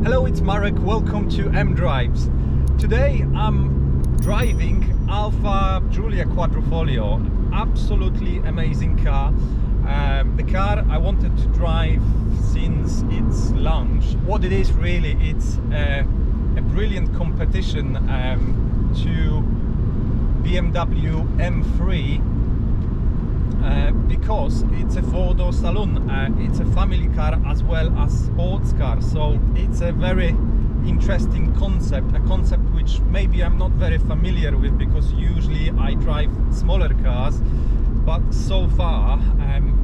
Hello, it's Marek. Welcome to MDrives. Today I'm driving Alfa Giulia Quadrifoglio. Absolutely amazing car. The car I wanted to drive since its launch. What it is really, it's a brilliant competition to BMW M3 because it's a four-door saloon. It's a family car as well as sports car, so it's a very interesting concept, a concept which maybe I'm not very familiar with because usually I drive smaller cars, but so far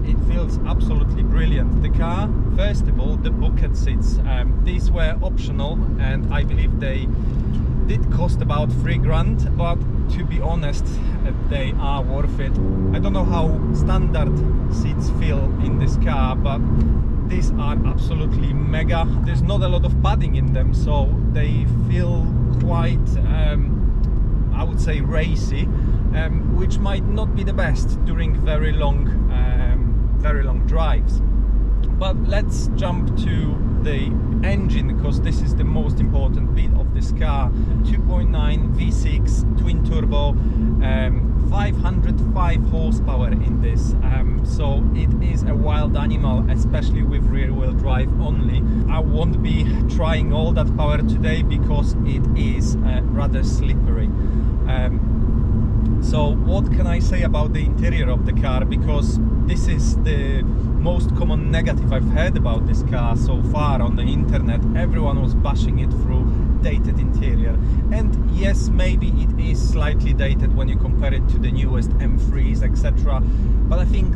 it feels absolutely brilliant. The car, first of all, the bucket seats, these were optional and I believe they did cost about 3 grand, but to be honest, they are worth it. I don't know how standard seats feel in this car, but these are absolutely mega. There's not a lot of padding in them, so they feel quite, I would say, racy, which might not be the best during very long drives. But let's jump to the engine, because this is the most important bit of this car. 2.9 V6 twin turbo, 505 horsepower in this, so it is a wild animal, especially with rear wheel drive only. I won't be trying all that power today because it is rather slippery. So what can I say about the interior of the car, because this is the most common negative I've heard about this car so far on the internet. Everyone was bashing it through dated interior, and yes, maybe it is slightly dated when you compare it to the newest M3s, etc. But I think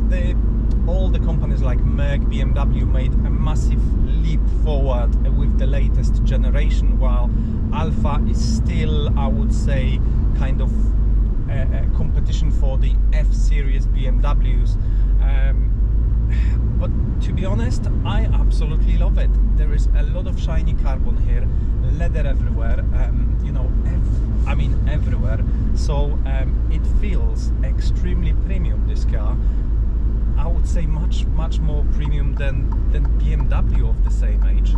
all the companies like Merc, BMW made a massive leap forward with the latest generation, while Alfa is still, I would say, kind of a competition for the F-series BMWs. But to be honest, I absolutely love it. There is a lot of shiny carbon here, leather everywhere, you know, I mean everywhere. So it feels extremely premium, this car. I would say much more premium than BMW of the same age.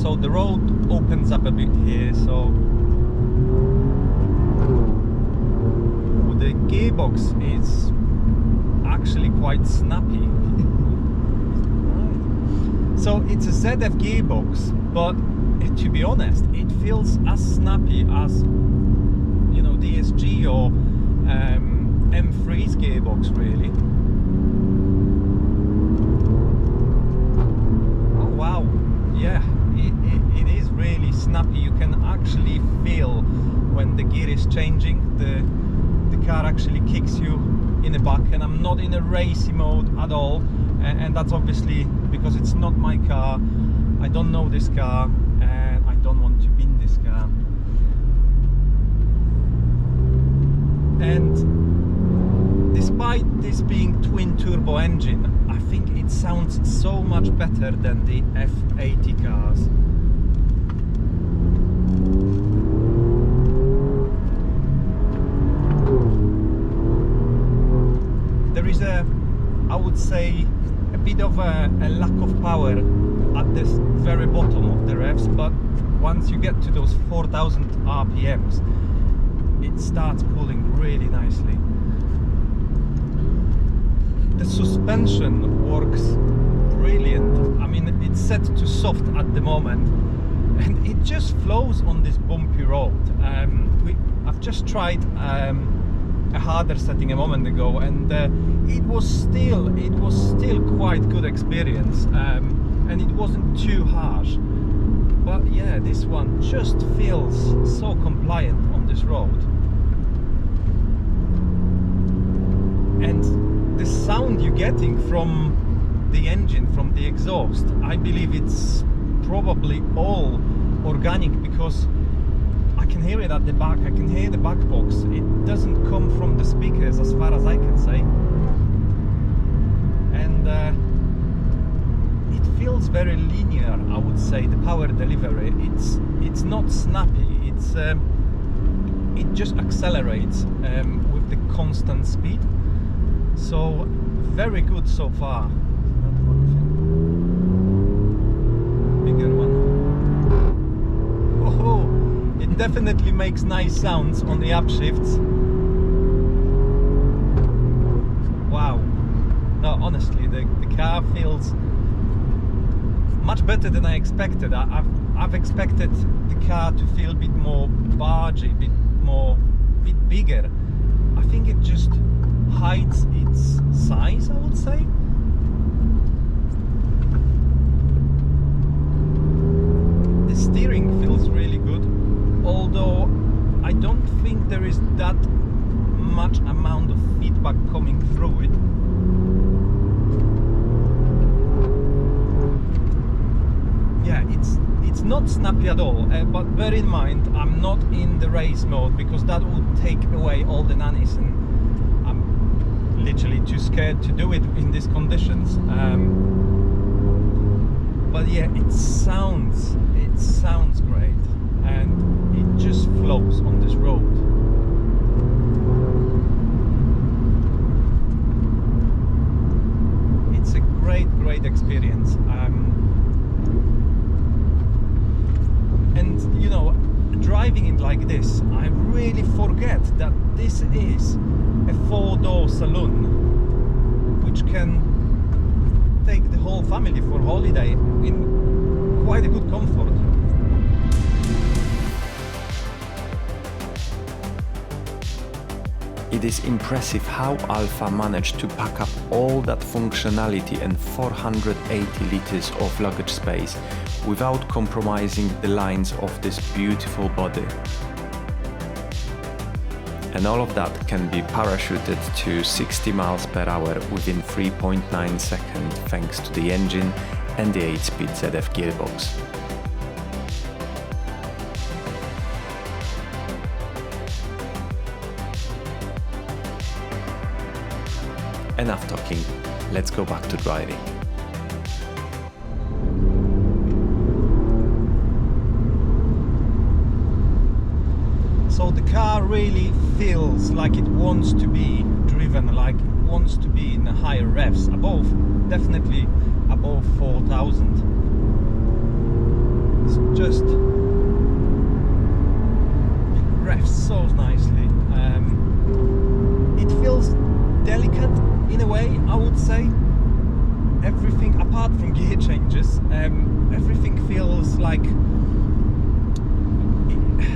So the road opens up a bit here, so the gearbox is actually quite snappy. So it's a ZF gearbox, but to be honest, it feels as snappy as, you know, DSG or M3's gearbox, really. Oh wow, yeah, it is really snappy. You can actually feel when the gear is changing. The car actually kicks you in the back, and I'm not in a racy mode at all, and that's obviously because it's not my car. I don't know this car and I don't want to be in this car. And despite this being twin turbo engine, I think it sounds so much better than the F80 cars. There is I would say, a bit of a lack of power at this very bottom of the revs, but once you get to those 4000 RPMs, it starts pulling really nicely. The suspension works brilliant. I mean, it's set to soft at the moment, and it just flows on this bumpy road. I've just tried a harder setting a moment ago, and it was still quite good experience, and it wasn't too harsh. But yeah, this one just feels so compliant on this road, and the sound you're getting from the engine, from the exhaust, I believe it's probably all organic, because I can hear it at the back. I can hear the back box. It doesn't come from the speakers, as far as I can say. And it feels very linear, I would say, the power delivery. It's not snappy. It just accelerates with the constant speed. So very good so far. Bigger one. It definitely makes nice sounds on the upshifts. Wow. No, honestly, the car feels much better than I expected. I've expected the car to feel a bit more bargy, a bit bigger. I think it just hides its size, I would say. The steering feels really good, although I don't think there is that much amount of feedback coming through it. Yeah, it's not snappy at all, but bear in mind I'm not in the race mode, because that would take away all the nannies, and I'm literally too scared to do it in these conditions. But yeah, it sounds great, and it just flows on this road. It's a great experience. And you know, driving it like this, I really forget that this is a 4-door saloon, which can take the whole family for holiday in quite a good comfort. It is impressive how Alfa managed to pack up all that functionality and 480 liters of luggage space without compromising the lines of this beautiful body. And all of that can be parachuted to 60 miles per hour within 3.9 seconds thanks to the engine and the 8-speed ZF gearbox. Enough talking, let's go back to driving. So the car really feels like it wants to be driven, like it wants to be in higher revs, definitely above 4,000. It's just, it revs so nicely. It feels delicate in a way, I would say. Everything apart from gear changes, everything feels like,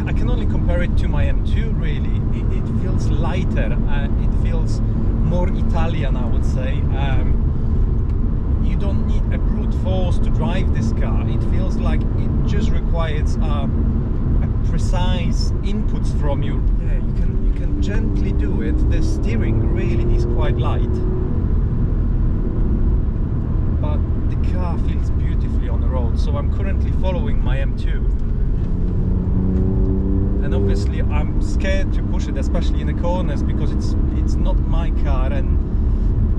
I can only compare it to my M2 really. It feels lighter, it feels more Italian, I would say. You don't need a brute force to drive this car. It feels like it just requires a precise inputs from you. Yeah, you can gently do it. The steering really is quite light, but the car feels beautifully on the road. So I'm currently following my M2, and obviously I'm scared to push it, especially in the corners, because it's not my car, and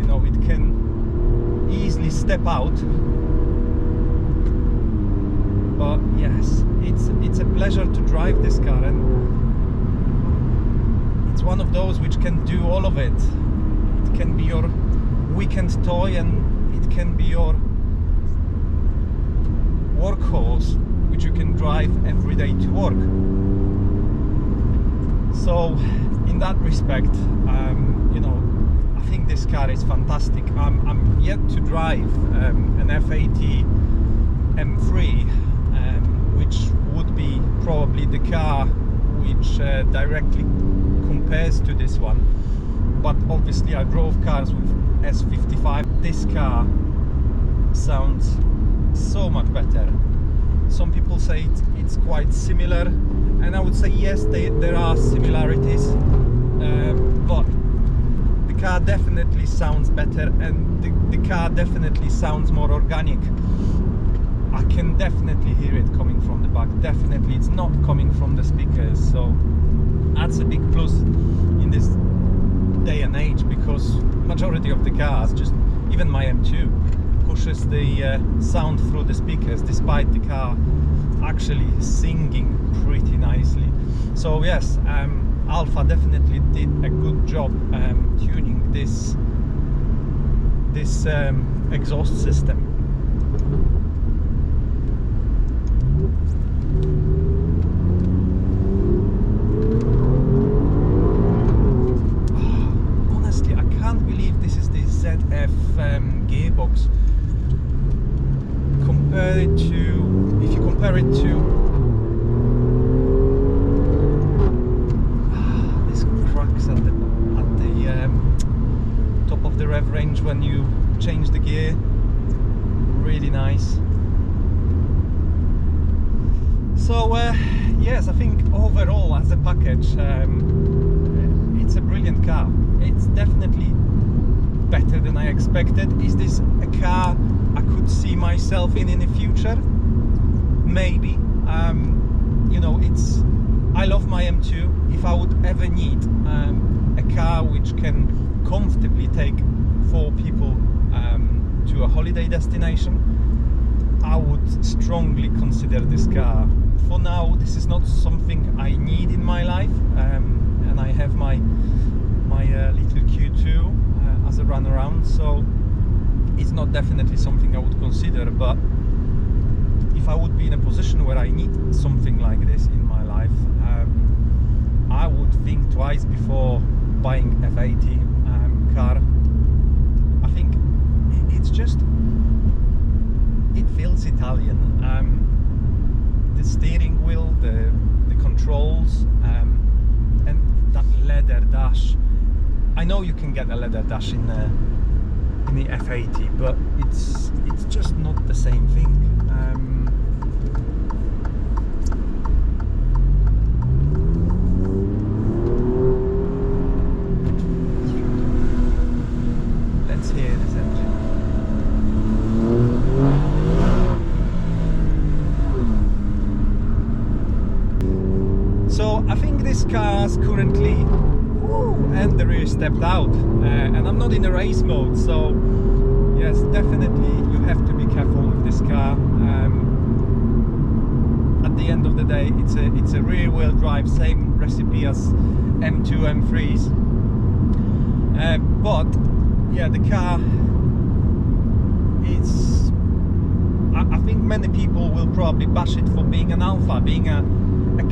you know, it can easily step out. But yes, it's a pleasure to drive this car, and it's one of those which can do all of it. It can be your weekend toy, and it can be your workhorse, which you can drive every day to work. So in that respect, you know, I think this car is fantastic. I'm yet to drive an F80 M3, which would be probably the car which directly compares to this one. But obviously I drove cars with S55. This car sounds so much better. Some people say it's quite similar, and I would say yes, there are similarities, but the car definitely sounds better, and the car definitely sounds more organic. I can definitely hear it coming from the back. Definitely, it's not coming from the speakers, so that's a big plus in this day and age, because majority of the cars, just even my M2, pushes the sound through the speakers, despite the car actually singing pretty nicely. So yes, Alfa definitely did a good job tuning this exhaust system. compare it to this cracks at the top of the rev range when you change the gear. Really nice. So yes, I think overall as a package it's a brilliant car. It's definitely better than I expected. Is this a car I could see myself in the future? Maybe. You know, I love my M2. If I would ever need a car which can comfortably take 4 people to a holiday destination, I would strongly consider this car. For now, this is not something I need in my life, and I have my little Q2 as a run around, so it's not definitely something I would consider. But if I would be in a position where I need something like this in my life, I would think twice before buying F80 car. I think it's just, it feels Italian. The steering wheel, the controls, and that leather dash. I know you can get a leather dash in the F80, but it's just not the same thing. Let's hear this engine. So I think this car's currently, and the rear stepped out, and I'm not in a race mode, so yes, definitely you have to be careful with this car. At the end of the day, it's a rear wheel drive, same recipe as M2 M3s, but yeah, the car, I think many people will probably bash it for being an Alfa, being a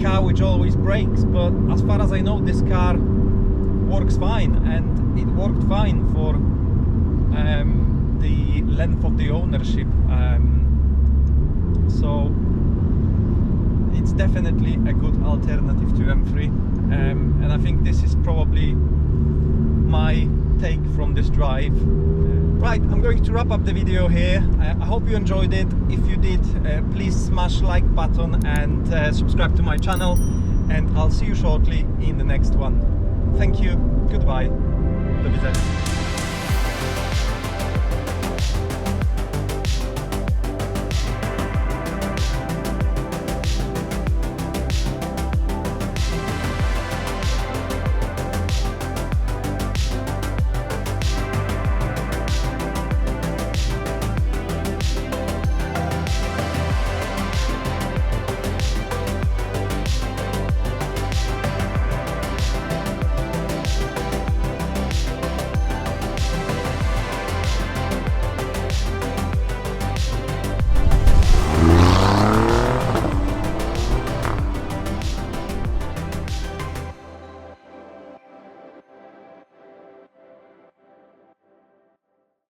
car which always brakes, but as far as I know, this car works fine, and it worked fine for the length of the ownership, so it's definitely a good alternative to M3, and I think this is probably my take from this drive. Right, I'm going to wrap up the video here. I hope you enjoyed it. If you did, please smash like button and subscribe to my channel, and I'll see you shortly in the next one. Thank you, goodbye, do widzenia.